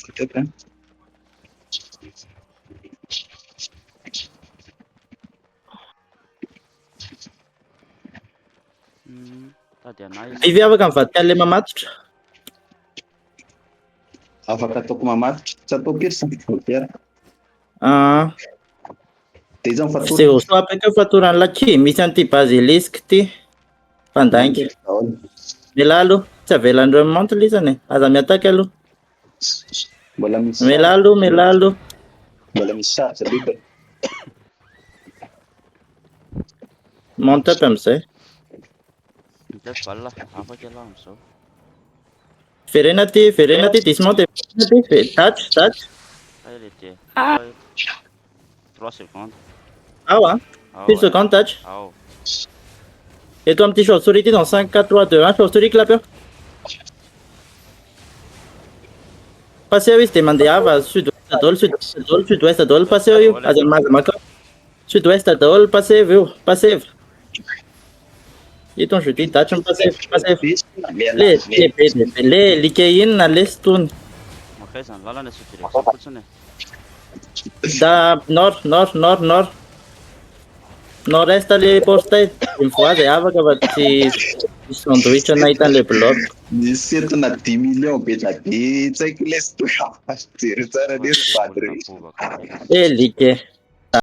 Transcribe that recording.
Fitaka. Tady anay. Ivy afaka mivadika an'ilay mamatotra. Afaka ataoko mamatotra, tsy atao piry sa piara. Dia izy amin'ny Zay fatorana. so apaka fatorany laky misy an'ity basilisk ty fandangy. Milalo, tsy avelan'ireo manto ilay izany e. Aza miataka aloha. Mbola misy Milalo, milalo. mbola misy charge aloha. Monte up amin'izay. Inte balla. Afaka alao am'izao. Verena ty, dismonte. Touch, touch. Allez les tiens. 3 secondes. Ao ah. Une seconde touch. Ao. Et toi, un petit chauve-souris dans 5, 4, 3, 2, 1. Chauve-souris, clapeur. Passez à 8, demandez à sud-ouest à dole, sud-ouest à dole, passez à 8. Sud-ouest à dole, passez, viu, passez. Então, je dis, touch, passez. Les likein, les stun. Okej, sen lalana sy direction fotsiny. Da nord. Nord-est les portail. Une fois, j'ai avaka va tsy sandwich nahitan'ilay bloc. Nisy entona 10 millions be da be tsy haiko lesy toa. Jery tsara dia vady regny. Eh, like.